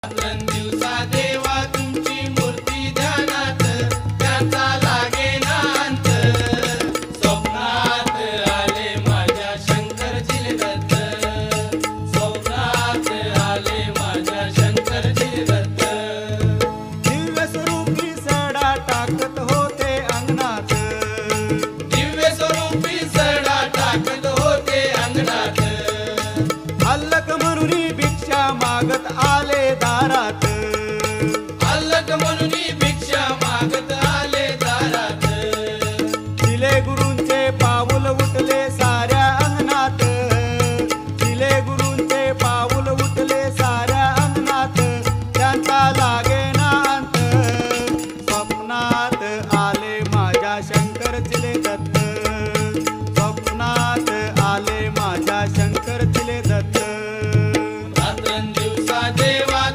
दिवसा देवा तुमची मूर्ती ध्यानात त्याचा लागेना अंत स्वप्नात आले माझ्या शंकरजी दत्त स्वप्नात आले माझ्या शंकरजी दत्त दिव्य स्वरूपी सडा टाकत होते अंगणात दिव्य स्वरूपी सडा टाकत होते अंगणात हल्लक म्हणून भिक्षा मागत आले दारात